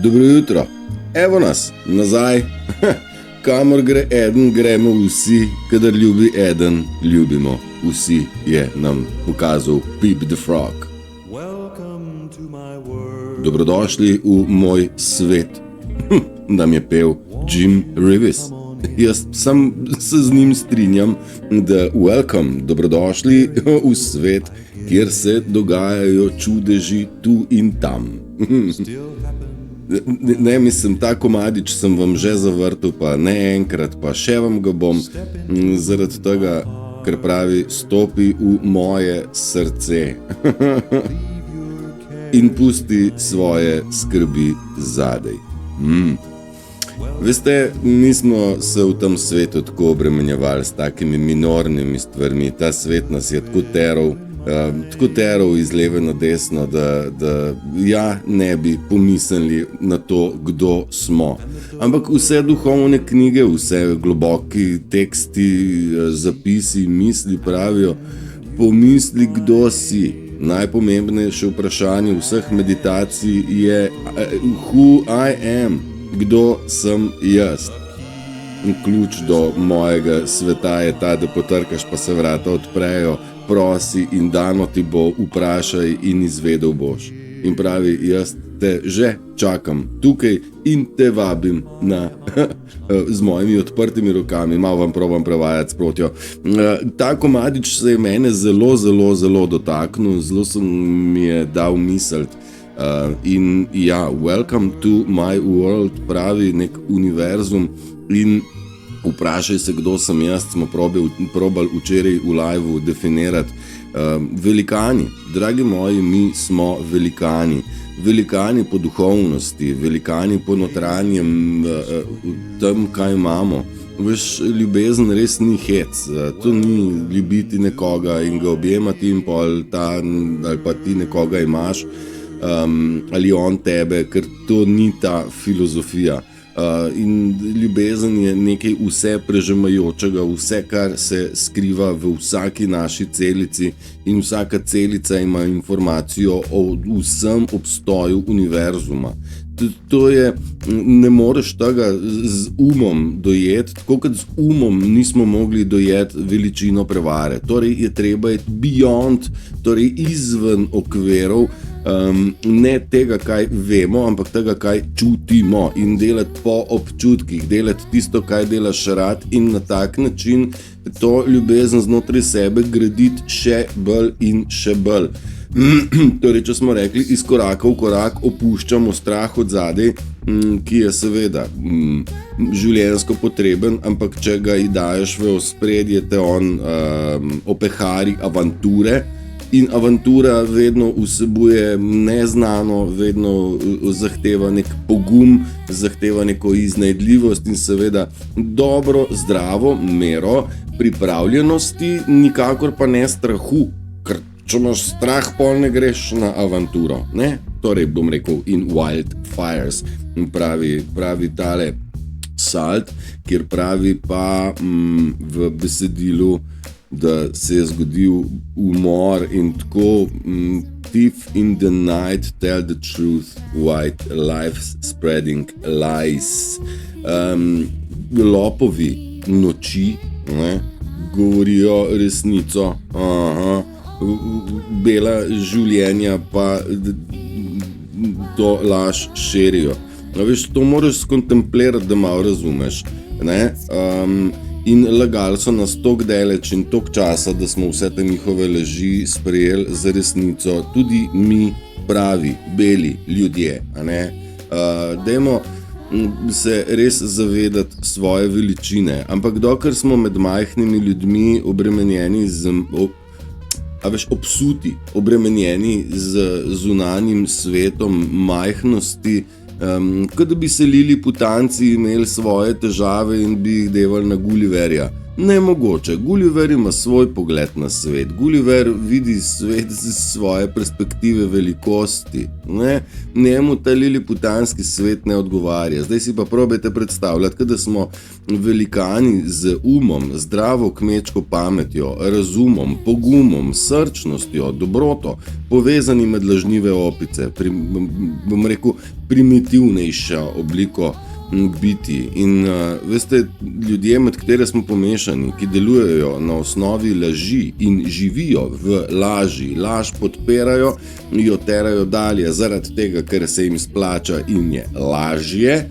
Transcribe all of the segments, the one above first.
Dobro jutro, evo nas, nazaj, kamor gre eden, gremo vsi, kadar ljubi eden, ljubimo vsi, je nam ukazal Pip the Frog. Dobrodošli v moj svet, nam je pel Jim Reeves. Jaz sam se z njim strinjam, da welcome, dobrodošli v svet, kjer se dogajajo čudeži tu in tam. Ne, mislim, ta komadič sem vam že zavrtel, pa ne enkrat, pa še vam ga bom, zaradi tega, ker pravi, stopi v moje srce in pusti svoje skrbi zadaj. Veste, mi smo se v tem svetu tako obremenjevali s takimi minornimi stvarmi. Ta svet nas je tako teral iz leve na desno, da ja, ne bi pomislili na to, kdo smo. Ampak vse duhovne knjige, vse globoki teksti, zapisi, misli pravijo, pomisli, kdo si. Najpomembnejše vprašanje vseh meditacij je who I am, kdo sem jaz. Ključ do mojega sveta je ta, da potrkaš, pa se vrata odprejo, prosi in dano ti bo, vprašaj in izvedel boš. In pravi, jaz te že čakam tukaj in te vabim na z mojimi odprtimi rokami, malo vam probam prevajati sprotjo. Ta komadič se je mene zelo dotaknil, zelo mi je dal misliti. In ja, welcome to my world, pravi nek univerzum in vprašaj se, kdo sem jaz, smo probali včeraj v liveu definirati. Velikani, dragi moji, mi smo velikani. Velikani po duhovnosti, velikani po notranjem tem, kaj imamo. Veš, ljubezen res ni hec, to ni ljubiti nekoga in ga objemati in pol ta, ali pa ti nekoga imaš, ali on tebe, ker to ni ta filozofija. In ljubezen je nekaj vse prežemajočega, vse, kar se skriva v vsaki naši celici in vsaka celica ima informacijo o vsem obstoju univerzuma. To je, ne moreš tega z umom dojeti, tako kot z umom nismo mogli dojeti veličino prevare. Torej je treba iti beyond, torej izven okvirov, ne tega, kaj vemo, ampak tega, kaj čutimo in delati po občutkih, delati tisto, kaj delaš rad in na tak način to ljubezen znotraj sebe graditi še bolj in še bolj. Torej, če smo rekli, iz koraka v korak opuščamo strah od zadaj, ki je seveda življenjsko potreben, ampak če ga daješ v ospredje, te on opehari avanture. In avantura vedno vsebuje neznano, vedno zahteva nek pogum, zahteva neko iznajdljivost in seveda dobro, zdravo mero pripravljenosti, nikakor pa ne strahu, ker če imaš strah, pol ne greš na avanturo, ne? Torej, bom rekel, in wildfires, pravi tale Salt, kjer pravi pa v besedilu, da se je zgodil umor in tako thief in the night tell the truth, white lives spreading lies. Lopovi noči, ne, govorijo resnico, bela življenja pa to laž širijo. Veš, to moraš skontemplirati, da malo razumeš, ne? In lagali so nas toliko daleč in toliko časa, da smo vse te njihove laži sprejeli za resnico, tudi mi pravi, beli ljudje. Dajmo se res zavedati svoje veličine, ampak dokler smo med majhnimi ljudmi obremenjeni obsuti, obremenjeni z zunanjim svetom majhnosti, kot da bi se lili putanci, imeli svoje težave in bi jih devali na Gulliverja. Nemogoče. Gulliver ima svoj pogled na svet. Gulliver vidi svet z svoje perspektive velikosti. Njemu ta liliputanski svet ne odgovarja. Zdaj si pa probajte predstavljati, da smo velikani z umom, zdravo kmečko pametjo, razumom, pogumom, srčnostjo, dobroto, povezani med lažnive opice, bom rekel, primitivnejša obliko biti. In veste, ljudje, med katere smo pomešani, ki delujejo na osnovi laži in živijo v laži, laž podpirajo, jo terajo dalje zaradi tega, ker se jim splača in je lažje,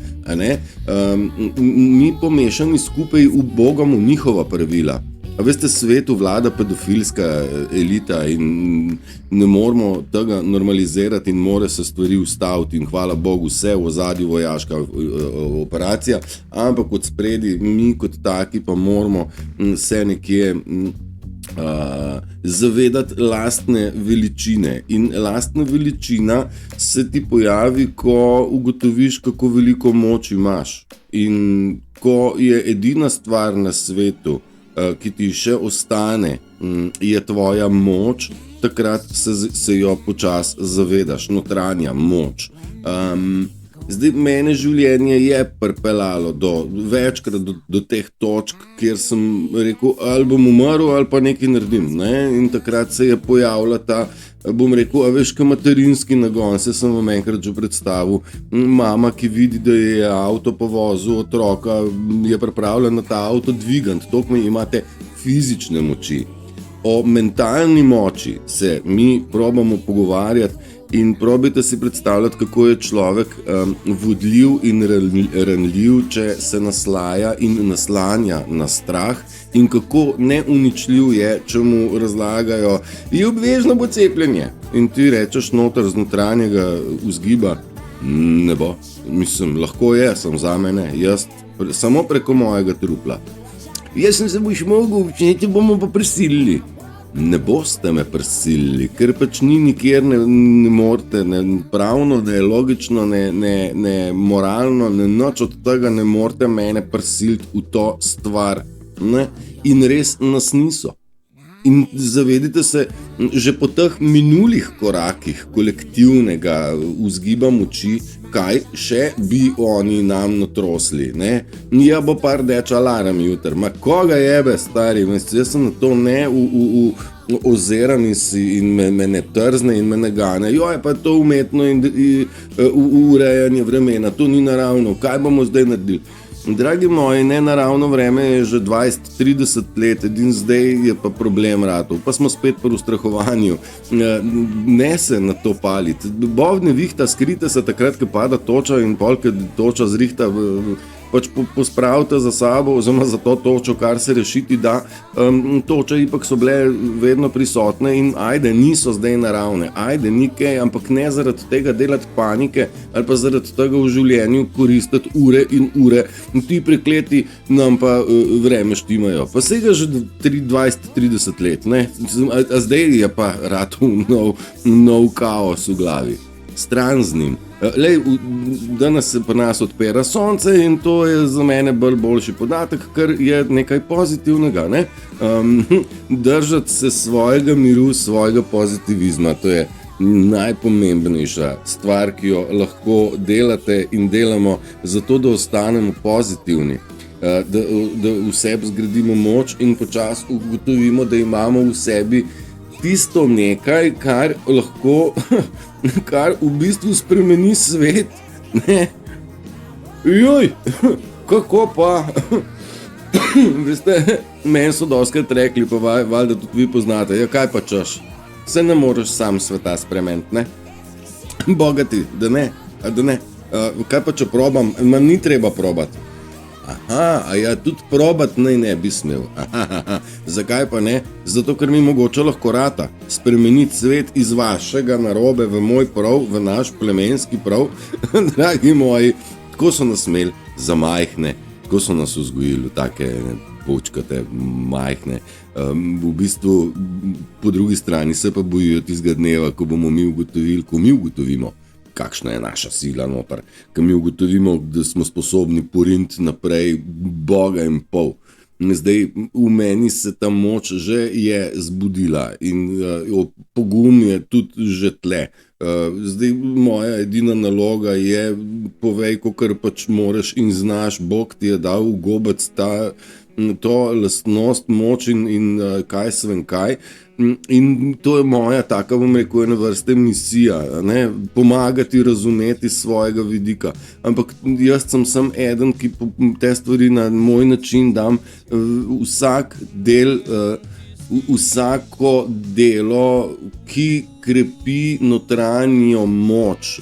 mi pomešani skupaj ubogamo njihova pravila. A veste, svetu vlada pedofilska elita in ne moramo tega normalizirati in more se stvari ustaviti in hvala Bogu vse v ozadju vojaška operacija, ampak od spredi mi kot taki pa moramo se nekje zavedati lastne veličine. In lastna veličina se ti pojavi, ko ugotoviš, kako veliko moč imaš. In ko je edina stvar na svetu, ki ti še ostane, je tvoja moč, takrat se jo počas zavedaš, notranja moč. Zdaj, mene življenje je pripeljalo večkrat do teh točk, kjer sem rekel, ali bom umrl, ali pa nekaj naredim. In takrat se je pojavila ta, bom rekel, a veš, kaj materinski nagon, se sem vam enkrat že predstavil. Mama, ki vidi, da je avto povozil otroka, je pripravljena ta avto dvigant, toliko imate fizične moči. O mentalni moči se mi probamo pogovarjati in probajte si predstavljati, kako je človek vodljiv in ranljiv, če se naslaja in naslanja na strah, in kako neuničljiv je, če mu razlagajo, je obvezno bo cepljenje. In ti rečeš noter z notranjega vzgiba, ne bo, mislim, lahko je, sem za mene, jaz samo preko mojega trupla. Jaz sem se boš mogel, če te bomo pa prisilili. Ne boste me prisilili, ker pač ni nikjer, ne morete, ne pravno, ne logično, ne moralno, ne nič od tega ne morete mene prisiliti v to stvar. In res nas niso. In zavedite se, že po teh minulih korakih kolektivnega vzgiba moči, kaj še bi oni nam natrosli. Ja, bo pa rdeč alarm jutr. Ma koga jebe, stari? Jaz sem na to ozeran in me ne trzne in me ne gane. Jo, je pa to umetno in urejanje vremena, to ni naravno. Kaj bomo zdaj naredili? Dragi moji, nenaravno vreme je že 20-30 let, edin zdaj je pa problem ratov, pa smo spet pri ustrahovanju. Ne se na to paliti. Bovne vihta, skrite se takrat, ko pada toča in polk toča zrihta, pač pospravite za sabo, oziroma za to točo, kar se rešiti da. Toče ipak so bile vedno prisotne in ajde, niso zdaj naravne, ajde, ni kaj, ampak ne zaradi tega delati panike ali pa zaradi tega v življenju koristiti ure in ure. Ti prekleti nam pa vreme štimajo. Pa sega že 20-30 let, a zdaj je pa ratul nov kaos v glavi. Stran z njim. Danes se pa nas odpira sonce in to je za mene boljši podatek, ker je nekaj pozitivnega. Držati se svojega miru, svojega pozitivizma, to je najpomembnejša stvar, ki jo lahko delate in delamo zato, da ostanemo pozitivni. Da v sebi zgradimo moč in počasi ugotovimo, da imamo v sebi tisto nekaj, kar lahko, kar v bistvu spremeni svet. Joj, kako pa? Veste, meni so doskrat rekli, pa valjda tudi vi poznate, ja kaj pa češ? Se ne moreš sam sveta spremeniti, Bogati, da ne. Kaj pa če probam? Ni treba probati. Aha, a ja, tudi probati ne bi smel. Zakaj pa ne? Zato, ker mi mogoče lahko rata spremeniti svet iz vašega narobe v moj prav, v naš plemenski prav. Dragi moji, tako so nas imeli za majhne, tako so nas vzgojili v take počkate, majhne. V bistvu, po drugi strani se pa bojijo tistega dneva, ko bomo mi ugotovili, ko mi ugotovimo, kakšna je naša sila noter, ko mi ugotovimo, da smo sposobni poriniti naprej Boga in pol. Zdaj, v meni se ta moč že je zbudila in pogum je tudi že tle. Zdaj, moja edina naloga je, povej, kakor pač moraš in znaš, Bog ti je dal v gobec to lastnost, moč in kaj se vem kaj. In to je moja taka, bom rekel, ena vrste misija, ne? Pomagati razumeti svojega vidika. Ampak jaz sem eden, ki te stvari na moj način dam, vsak del, vsako delo, ki krepi notranjo moč,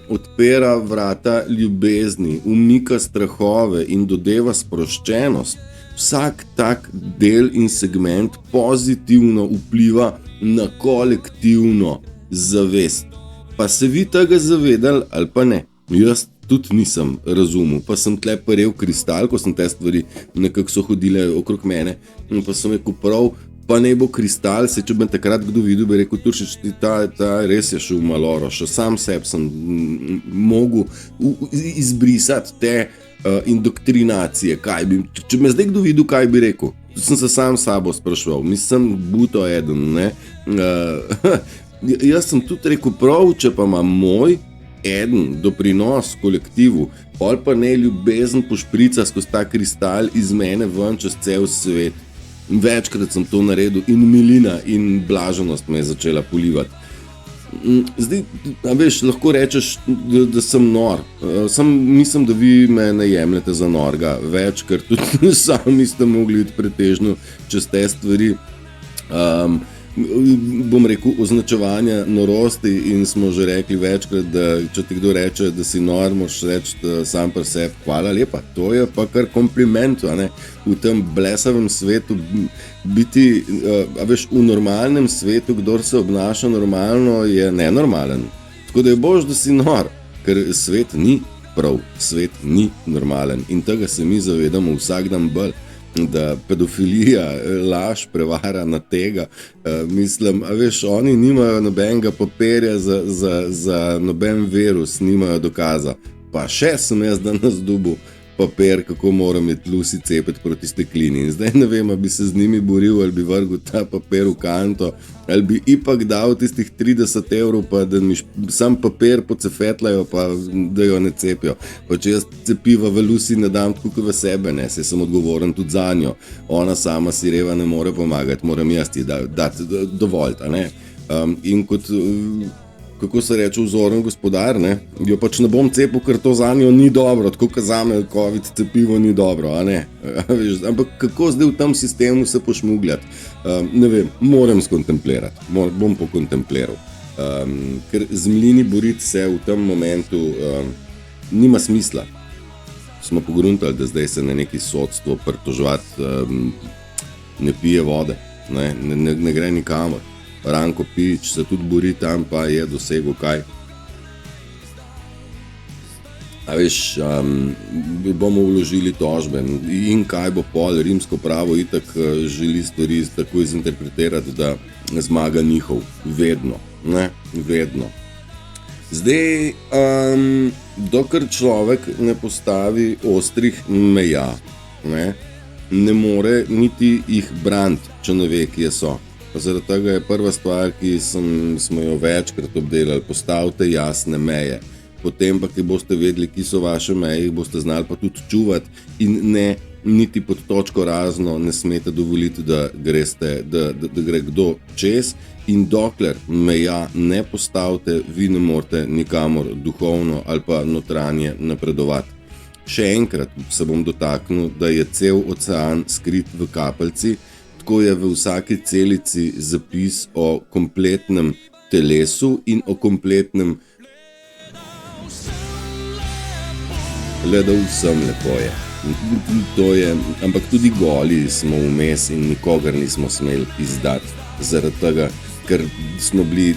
odpira vrata ljubezni, umika strahove in dodeva sproščenost. Vsak tak del in segment pozitivno vpliva na kolektivno zavest. Pa se vi tega zavedali ali pa ne? Jaz tudi nisem razumel, pa sem tle parel kristal, ko sem te stvari nekako so hodile okrog mene, pa sem rekel prav, pa ne bo kristal, če bi takrat kdo videl, bi rekel, Turšič, ta res je šel maloro, še sam sebe sem mogel izbrisati te indoktrinacije, kaj bi, če me zdaj kdo videl, kaj bi rekel, sem se sam sabo spraševal, mislim, buto eden, ne, jaz sem tudi rekel prav, če pa ima moj eden doprinos kolektivu, pol pa ne ljubezen pošprica skozi ta kristal iz mene ven čez cel svet. Večkrat sem to naredil in milina in blaženost me je začela polivati. Zdaj, veš, lahko rečeš, da sem nor. Sam mislim, da vi me ne jemljete za norga več, ker tudi sami ste mogli iti pretežno čez te stvari. Bom rekel, označevanja norosti in smo že rekli večkrat, da če ti kdo reče, da si nor, moraš reči sam pri sebi, hvala lepa, to je pa kar kompliment, a ne? V tem blesavem svetu biti, veš, v normalnem svetu, kdor se obnaša normalno, je nenormalen. Tako da je bož, da si nor, ker svet ni prav, svet ni normalen in tega se mi zavedamo vsak dan bolj. Da pedofilija, laž, prevara na tega, mislim, a veš, oni nimajo nobenega papirja za noben virus, nimajo dokaza, pa še sem jaz danes dobil papir, kako moram iti lusi cepiti proti steklini in zdaj ne vem, ali bi se z njimi boril, ali bi vrgel ta papir v kanto, ali bi ipak dal tistih 30 evrov, pa da mi sam papir pocefetlajo, pa da jo ne cepijo. Pa če jaz cepiva v lusi ne dam tako v sebe, ne, saj sem odgovoren tudi za njo. Ona sama si reva ne more pomagati, moram jaz ti dati dovolj, a ne. In kot kako se reče, vzoren gospodar, ne, jo pač ne bom cepil, ker to za njo ni dobro, tako kot za me COVID cepivo ni dobro, a ne. Ampak kako zdaj v tem sistemu se pošmugljati? Ne vem, moram skontemplirati, bom pokontempliral. Ker z mlini boriti se v tem momentu nima smisla. Smo pogruntali, da zdaj se na neki sodstvo pritoževati ne pije vode, ne gre nikamor. Ranko Pič se tudi bori tam, pa je dosegel kaj. A veš, bomo vložili tožbe in kaj bo pol, rimsko pravo itak želi stvari tako izinterpretirati, da zmaga njihov, vedno, ne, vedno. Zdaj, dokler človek ne postavi ostrih meja, ne more niti jih braniti, če ne ve, kje so. Zaradi tega je prva stvar, ki smo jo večkrat obdelali, postavite jasne meje. Potem pa, ki boste vedeli, ki so vaše meje, jih boste znali pa tudi čuvati in ne niti pod točko razno ne smete dovoliti, da gre kdo čez. In dokler meja ne postavite, vi ne morete nikamor duhovno ali pa notranje napredovati. Še enkrat se bom dotaknil, da je cel ocean skrit v kapljici. Tako je v vsaki celici zapis o kompletnem telesu in o kompletnem le da vsem lepo je. To je, ampak tudi goli smo vmes in nikogar nismo smeli izdati. Zaradi tega, ker smo bili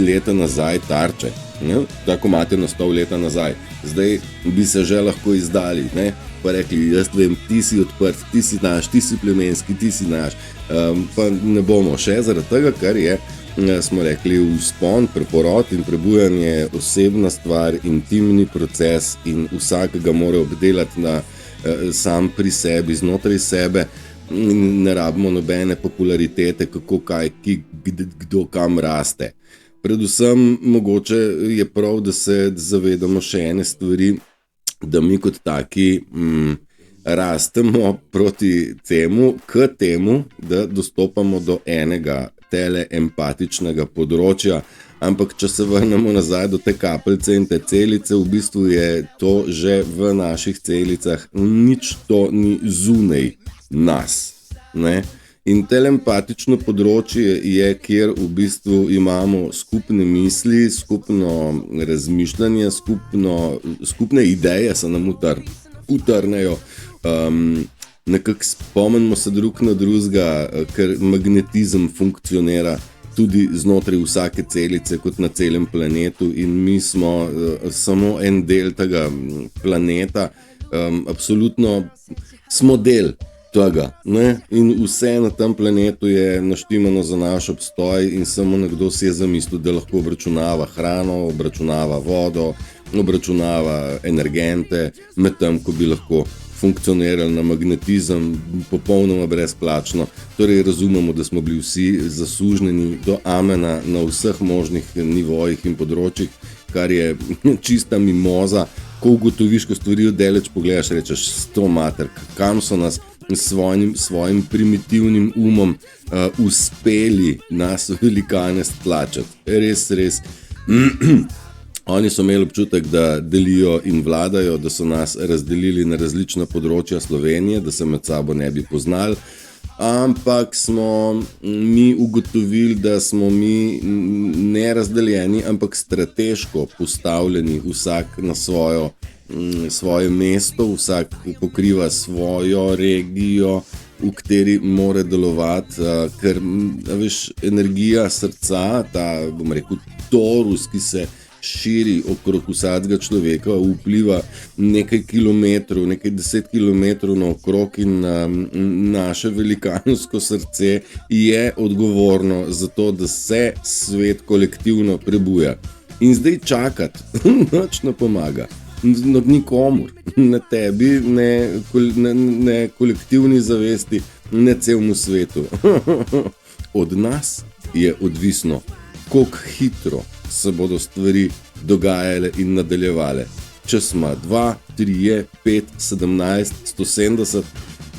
leta nazaj tarče. Ne? Tako imate nastal leta nazaj. Zdaj bi se že lahko izdali, ne? Pa rekli, jaz vem, ti si odprt, ti si naš, ti si plemenski, ti si naš. Pa ne bomo še zaradi tega, ker je, smo rekli, vzpon, preporod in prebujanje osebna stvar, intimni proces in vsakega mora obdelati na sam pri sebi, znotraj sebe, ne rabimo nobene popularitete, kako kaj, kdo kam raste. Predvsem mogoče je prav, da se zavedamo še ene stvari, da mi kot taki rastemo proti temu, k temu, da dostopamo do enega teleempatičnega področja, ampak če se vrnemo nazaj do te kapljice in te celice, v bistvu je to že v naših celicah, nič to ni zunaj nas, ne? In teleempatično področje je, kjer v bistvu imamo skupne misli, skupno razmišljanje, skupne ideje se nam utrnejo, nekako spomnimo se drug na drugega, ker magnetizem funkcionira tudi znotraj vsake celice, kot na celem planetu, in mi smo samo en del tega planeta, absolutno smo del tega, ne? In vse na tem planetu je naštimano za naš obstoj in samo nekdo si je zamislil, da lahko obračunava hrano, obračunava vodo, obračunava energente, medtem ko bi lahko funkcionirali na magnetizem popolnoma brezplačno. Torej razumemo, da smo bili vsi zasužnjeni do amena na vseh možnih nivojih in področjih, kar je čista mimoza. Ko ugotoviš, ko stvari oddaleč pogledaš, rečeš, sto mater, kam so nas svojim primitivnim umom uspeli nas velikane stlačati. Res. Oni so imeli občutek, da delijo in vladajo, da so nas razdelili na različna področja Slovenije, da se med sabo ne bi poznali, ampak smo mi ugotovili, da smo mi ne razdeljeni, ampak strateško postavljeni, vsak na svoje mesto, vsak pokriva svojo regijo, v kateri mora delovati, ker veš, energija srca, ta, bom rekel, torus, ki se širi okrog vsakega človeka, vpliva nekaj kilometrov, nekaj 10 kilometrov naokrog, in naše velikansko srce je odgovorno za to, da se svet kolektivno prebuja. In zdaj čakati, nič ne pomaga. Nikomur, ne tebi, ne kolektivni zavesti, ne celemu svetu. Od nas je odvisno, koliko hitro se bodo stvari dogajale in nadaljevale. Če smo 2, 3, 5, 17, 170,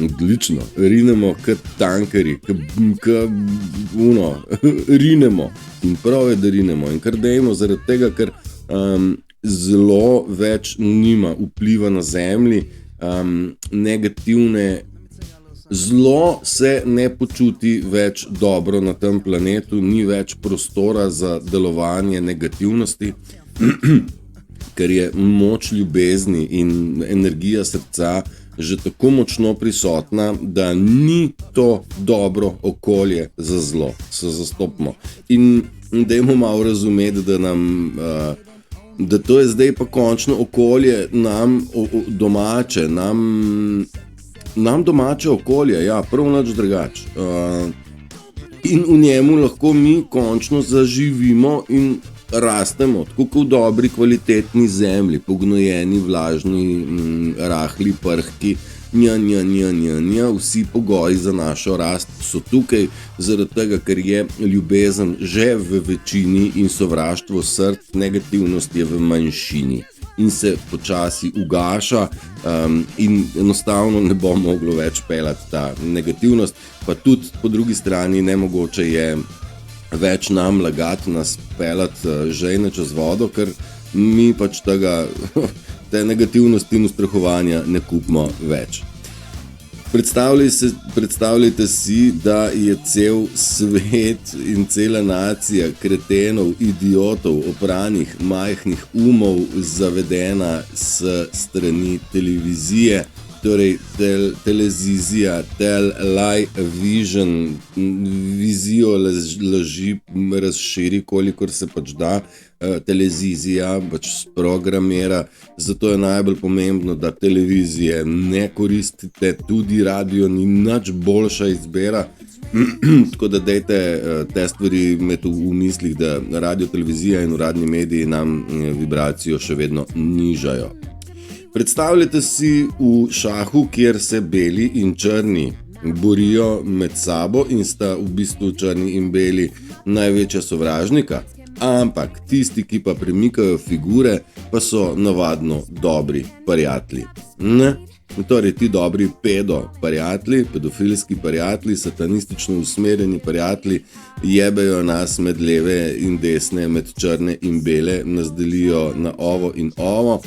odlično, rinemo kot tankeri, rinemo. In prav je, da rinemo. In kar dejmo zaradi tega, ker zelo več nima vpliva na zemlji, negativne. Zlo se ne počuti več dobro na tem planetu, ni več prostora za delovanje negativnosti, ker je moč ljubezni in energija srca že tako močno prisotna, da ni to dobro okolje za zlo, se zastopimo. In dajmo malo razumeti, da to je zdaj pa končno okolje nam domače, nam domače okolje, ja, prav nič drugače. In v njemu lahko mi končno zaživimo in rastemo, tako kot v dobri, kvalitetni zemlji, pognojeni, vlažni, rahli, prhki, vsi pogoji za našo rast so tukaj, zaradi tega, ker je ljubezen že v večini in sovraštvo src, negativnost je v manjšini in se počasi ugaša, in enostavno ne bo moglo več pelati ta negativnost, pa tudi po drugi strani nemogoče je več nam lagati, nas pelati žejne čez vodo, ker mi pač te negativnosti in ustrahovanja ne kupimo več. Predstavljajte si, da je cel svet in cela nacija kretenov, idiotov, opranih, majhnih umov zavedena s strani televizije, torej televizija, television, vizijo laži razširi, kolikor se pač da, televizija pač programira, zato je najbolj pomembno, da televizije ne koristite, tudi radio ni nič boljša izbira, tako da dajte te stvari imeti v mislih, da radio, televizija in uradni mediji nam vibracijo še vedno nižajo. Predstavljate si v šahu, kjer se beli in črni borijo med sabo in sta v bistvu črni in beli največja sovražnika. Ampak tisti, ki pa premikajo figure, pa so navadno dobri prijatelji. Ne? Torej, ti dobri pedofilski prijatelji, satanistično usmerjeni prijatelji jebejo nas med leve in desne, med črne in bele, nas delijo na ovo in ovo.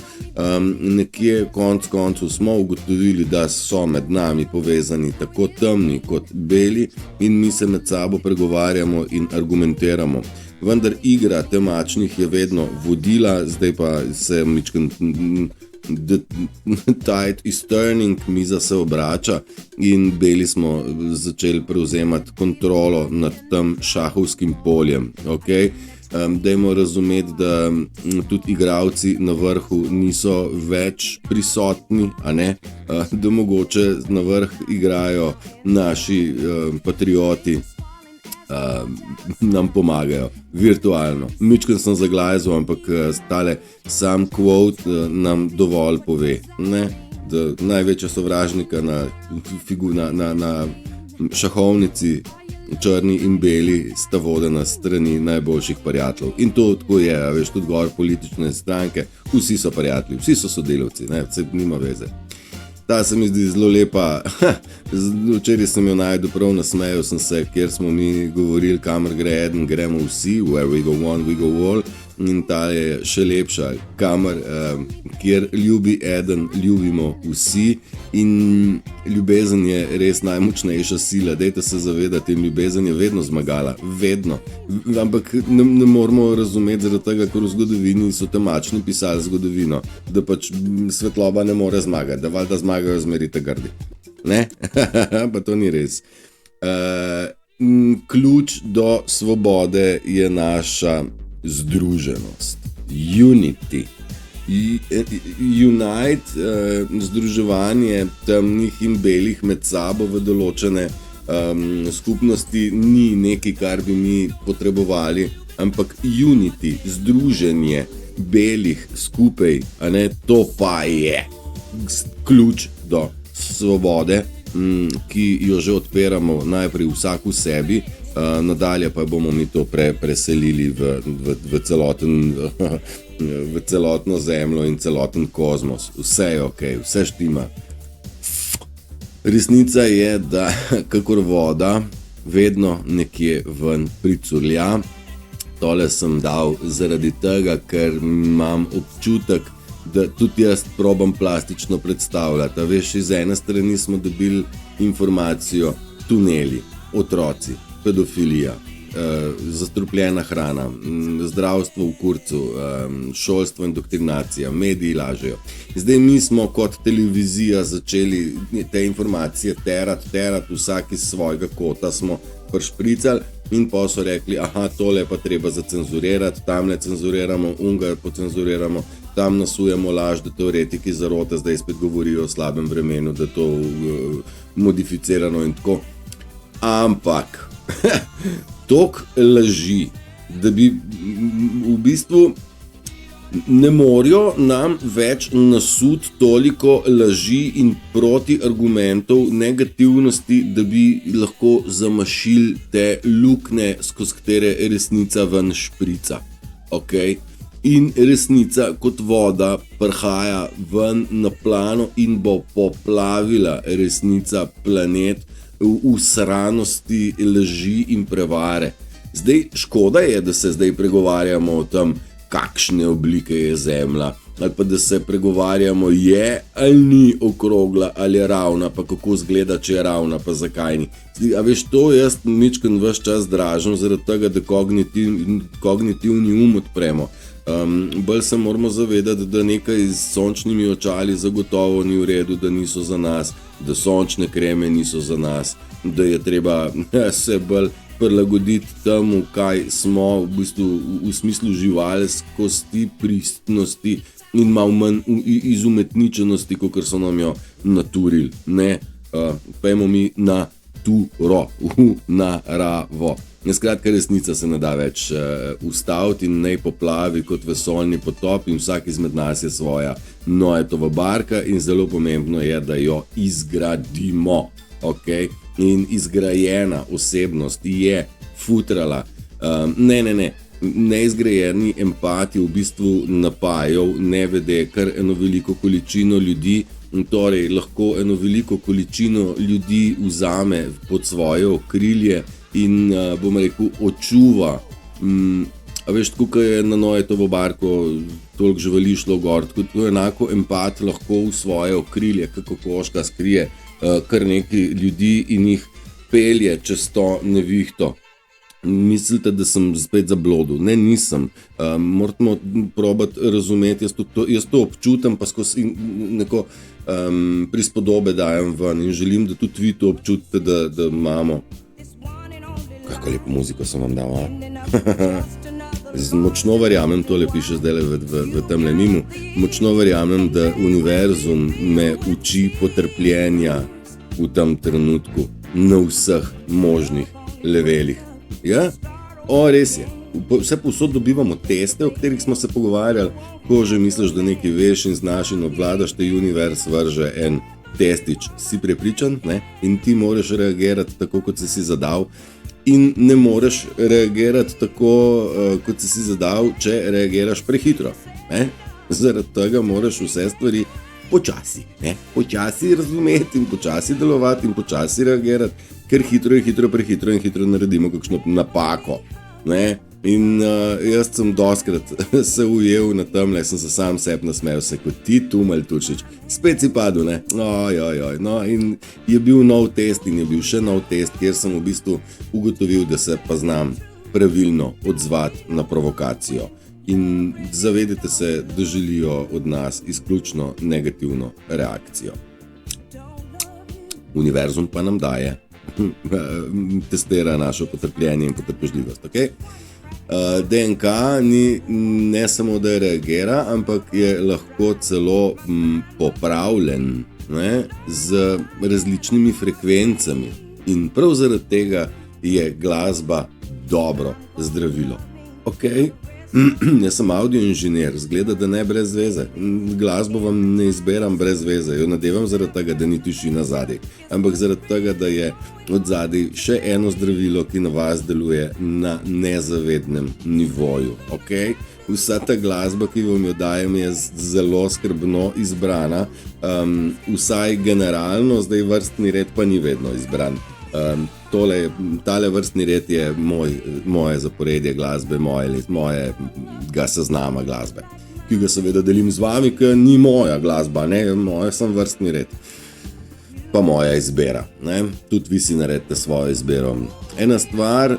Nekje konc koncev smo ugotovili, da so med nami povezani tako temni kot beli in mi se med sabo pregovarjamo in argumentiramo. Vendar igra temačnih je vedno vodila, zdaj pa se the tide is turning, miza se obrača in beli smo začeli prevzemati kontrolo nad tem šahovskim poljem. Okay? Dajmo razumeti, da tudi igralci na vrhu niso več prisotni, a ne? Da mogoče na vrh igrajo naši patrioti, nam pomagajo virtualno. Mičken sem zaglajzal, ampak stale sam quote nam dovolj pove, ne? Da največja sovražnika na šahovnici črni in beli sta vodena strani najboljših prijateljev. In to tako je, veš, tudi gor politične stranke, vsi so prijatelji, vsi so sodelavci, ne? Vse nima veze. Ta se mi zdi zelo lepa. Včeraj sem jo najdel, prav nasmejal sem se, kjer smo mi govorili, kamor gre eden, gremo vsi, where we go one, we go all. In ta je še lepša, kjer ljubi eden, ljubimo vsi. In ljubezen je res najmočnejša sila. Dajte se zavedati, in ljubezen je vedno zmagala, vedno. Ampak ne moramo razumeti zaradi tega, ker v zgodovini so temačni pisali zgodovino, da pač svetloba ne more zmagati, da valjda zmagajo zmeri te grdi. Ne? Pa to ni res. Ključ do svobode je naša združenost. Unity. Unite, združevanje temnih in belih med sabo v določene skupnosti ni nekaj, kar bi mi potrebovali, ampak unity, združenje belih skupaj, a ne, to pa je ključ do svobode, ki jo že odpiramo najprej vsak v sebi, nadalje pa bomo mi to preselili v celotno zemljo in celoten kozmos. Vse je ok, vse štima. Resnica je, da kakor voda vedno nekje ven pricurlja. Tole sem dal zaradi tega, ker imam občutek, da tudi jaz probam plastično predstavljati. Veš, iz ene strani smo dobili informacijo, tuneli, otroci, pedofilija, zastrupljena hrana, zdravstvo v kurcu, šolstvo, indoktrinacija, mediji lažejo. Zdaj mi smo kot televizija začeli te informacije terati, vsak iz svojega kota smo prišpricali in pa so rekli, aha, tole pa treba zacenzurirati, tam ne cenzuriramo, unga pocenzuriramo, tam nasujemo laž, da teoretiki zarote zdaj spet govorijo o slabem vremenu, da to modificirano in tako. Ampak toliko laži, da bi v bistvu ne morajo nam več nasut toliko laži in protiargumentov negativnosti, da bi lahko zamašili te lukne, skozi katere resnica ven šprica. Okay? In resnica kot voda prihaja ven na plano in bo poplavila resnica planet v sranosti, laži in prevare. Zdaj, škoda je, da se zdaj pregovarjamo o tem, kakšne oblike je Zemlja, ali pa da se pregovarjamo, je ali ni okrogla, ali je ravna, pa kako izgleda, če je ravna, pa zakaj ni. Zdaj, a veš, to jaz mičken ves čas dražim, zaradi tega, da kognitivni odpremo. Bolj se moramo zavedati, da nekaj z sončnimi očali zagotovo ni v redu, da niso za nas, da sončne kreme niso za nas, da je treba se bolj prilagoditi temu, kaj smo v bistvu v smislu živalskosti, pristnosti in malo manj izumetničenosti, kot so nam jo naturili. Ne, pojmo mi na turo, v naravo. Skratka, resnica se ne da več ustaviti in ne poplavi kot vesoljni potop in vsak izmed nas je svoja Noetova barka in zelo pomembno je, da jo izgradimo. Okay? In izgrajena osebnost je futrala. Neizgrajeni empati v bistvu napajajo nevede kar eno veliko količino ljudi, torej lahko eno veliko količino ljudi vzame pod svoje okrilje in bom rekel očuva. A veš, tako je na Noetovo barko toliko živali šlo gor, tako enako empat lahko v svoje okrilje, kako koška skrije kar nekaj ljudi in jih pelje čez to nevihto. Mislite, da sem spet zablodil? Ne, nisem. Moramo probati razumeti, jaz to občutam, pa skozi neko prispodobe dajem ven in želim, da tudi vi to občutite, da imamo. Kako lepo muziko sem vam dal, Močno verjamem, tole piše zdaj v temle mimu, močno verjamem, da univerzum me uči potrpljenja v tem trenutku na vseh možnih levelih. Ja? Res je. Vse povsod dobivamo teste, o katerih smo se pogovarjali, ko že misliš, da nekaj veš in znaš in obvladaš, te univerz vrže en testič. Si prepričan, ne? In ti moraš reagirati tako, kot si zadal. In ne moreš reagirati tako, kot si zadal, če reagiraš prehitro. Ne? Zaradi tega moraš vse stvari počasi razumeti in počasi delovati in počasi reagirati, ker prehitro in hitro naredimo kakšno napako. Ne? In jaz sem doskrat se ujel na temle, sem se sam sebi nasmejal, se kot ti Tumelj Turšič. Spet si padel, ne? No, in je bil nov test in je bil še nov test, kjer sem v bistvu ugotovil, da se pa znam pravilno odzvati na provokacijo. In zavedajte se, da želijo od nas izključno negativno reakcijo. Univerzum pa nam daje, testira našo potrpljenje in potrpežljivost, ok? DNK ni ne samo, da reagira, ampak je lahko celo popravljen, ne, z različnimi frekvencami. In prav zaradi tega je glasba dobro zdravilo. Ok? Jaz sem audio inženir, zgleda, da ne brez veze. Glasbo vam ne izberam brez veze, jo nadevam zaradi tega, da ni tišina zadaj. Ampak zaradi tega, da je od zadaj še eno zdravilo, ki na vas deluje na nezavednem nivoju. Okay? Vsa ta glasba, ki vam jo dajem, je zelo skrbno izbrana. Vsaj generalno, zdaj vrstni red pa ni vedno izbran. Tale vrstni red je moje zaporedje glasbe, mojega seznama glasbe, ki ga seveda delim z vami, ker ni moja glasba, ne, moja sem vrstni red, pa moja izbira, ne, tudi vi si naredite svojo izbiro. Ena stvar,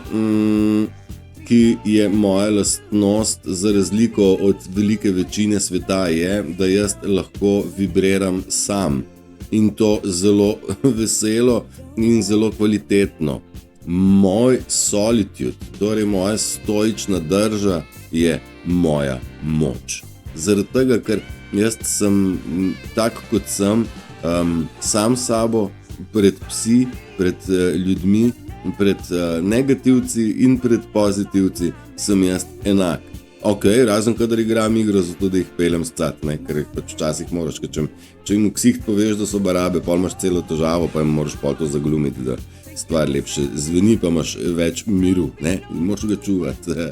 ki je moja lastnost za razliko od velike večine sveta je, da jaz lahko vibriram sam. In to zelo veselo in zelo kvalitetno. Moj solitude, torej moja stoična drža, je moja moč. Zaradi tega, ker jaz sem tak, kot sem, sam sabo, pred psi, pred ljudmi, pred negativci in pred pozitivci, sem jaz enak. Ok, razen kadar igram igro, zato da jih peljem scat, ne, ker pač včasih moraš, ker če jim v ksiht poveš, da so barabe, pol imaš celo težavo, pa jim moraš pol to zaglumiti, da stvar lepše zveni, pa imaš več miru, ne, in moraš ga čuvati.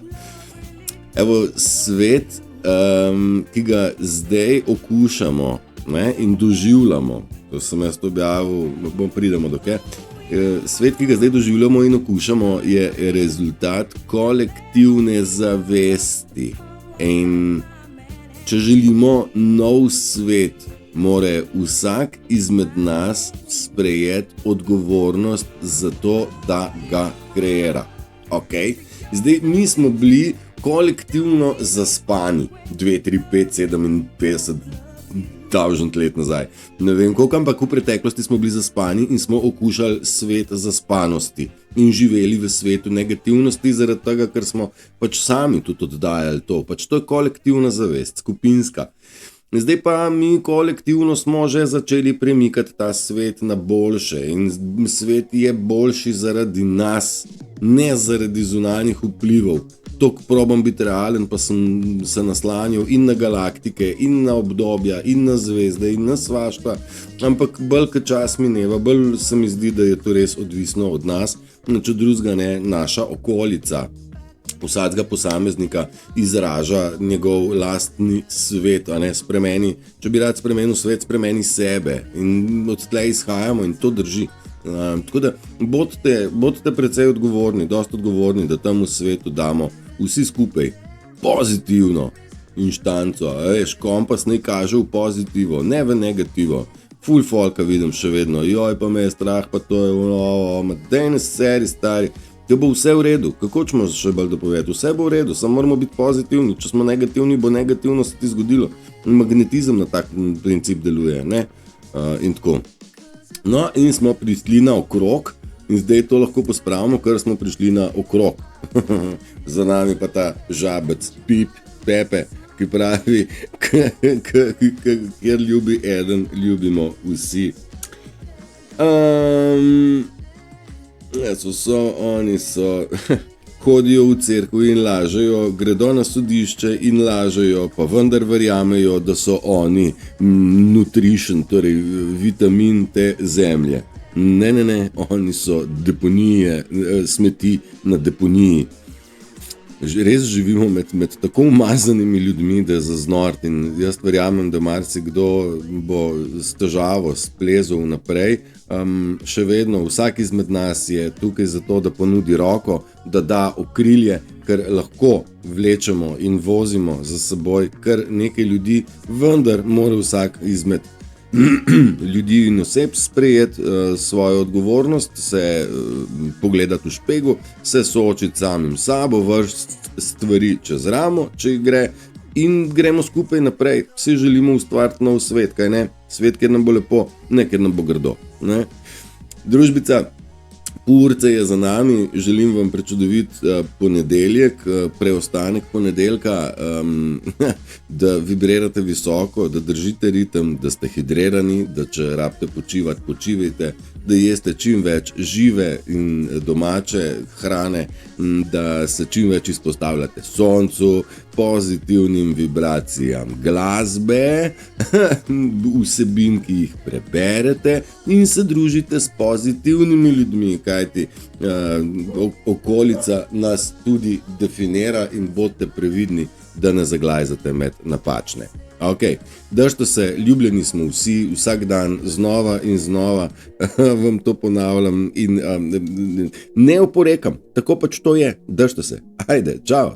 Evo, svet, ki ga zdaj okušamo, ne, in doživljamo, to sem jaz objavil, pridemo do kaj. Svet, ki ga zdaj doživljamo in okušamo, je rezultat kolektivne zavesti. In če želimo nov svet, mora vsak izmed nas sprejeti odgovornost za to, da ga kreira. Okay? Zdaj, mi smo bili kolektivno zaspani 2, 3, 5, 57 let nazaj. Ne vem koliko, ampak v preteklosti smo bili zaspani in smo okušali svet zaspanosti in živeli v svetu negativnosti zaradi tega, ker smo pač sami tudi oddajali to. Pač to je kolektivna zavest, skupinska. Zdaj pa mi kolektivno smo že začeli premikati ta svet na boljše in svet je boljši zaradi nas. ne zaradi zunanjih vplivov. Tok probam biti realen, pa sem se naslanjal in na galaktike, in na obdobja, in na zvezde, in na svašta, ampak bolj kot čas mineva, bolj se mi zdi, da je to res odvisno od nas, če drugega ne, naša okolica vsakega posameznika izraža njegov lastni svet, a ne, spremeni, če bi rad spremenil svet, spremeni sebe in od tle izhajamo in to drži. Tako da bodite precej odgovorni, dosti odgovorni, da tam v svetu damo vsi skupaj pozitivno inštanco, veš, kompas ne kaže v pozitivo, ne v negativo. Ful folka vidim še vedno, joj, pa me je strah, pa to je dejne seri stari, da bo vse v redu, kako ćemo še bolj dopovedati, vse bo v redu, samo moramo biti pozitivni, če smo negativni, bo negativno se ti zgodilo. Magnetizem na tak princip deluje, ne? In tako. No, in smo prišli na okrog in zdaj to lahko pospravimo, ker smo prišli na okrog. Za nami pa ta žabec, Pip, Pepe, ki pravi, kjer ljubi eden, ljubimo vsi. Oni so, hodijo v cerkev in lažejo, gredo na sodišče in lažejo, pa vendar verjamejo, da so oni nutrition, torej vitamin te zemlje. Ne, oni so deponije, smeti na deponiji. Res živimo med tako umazanimi ljudmi, da je za znort in jaz verjamem, da marsikdo bo s težavo splezal naprej. Še vedno vsak izmed nas je tukaj zato, da ponudi roko, da da okrilje, ker lahko vlečemo in vozimo za seboj kar nekaj ljudi, vendar mora vsak izmed ljudi in oseb sprejeti svojo odgovornost, se pogledati v špegu, se soočiti samim sabo, vršiti stvari čez ramo, če gre, in gremo skupaj naprej. Vsi želimo ustvariti nov svet, kaj ne? Svet, kjer nam bo lepo, ne kjer nam bo grdo. Ne? Družbica, urce je za nami, želim vam prečudovit ponedeljek, preostanek ponedeljka, da vibrirate visoko, da držite ritem, da ste hidrirani, da če rabite počivati, počivajte, da jeste čim več žive in domače hrane, da se čim več izpostavljate soncu, pozitivnim vibracijam glasbe, vsebin, ki jih preberete in se družite s pozitivnimi ljudmi, kajti okolica nas tudi definira in bodite previdni, da ne zaglajzate med napačne. Ok, držite se, ljubljeni smo vsi, vsak dan, znova in znova, vam to ponavljam in ne oporekam, tako pač to je, držite se, ajde, čau!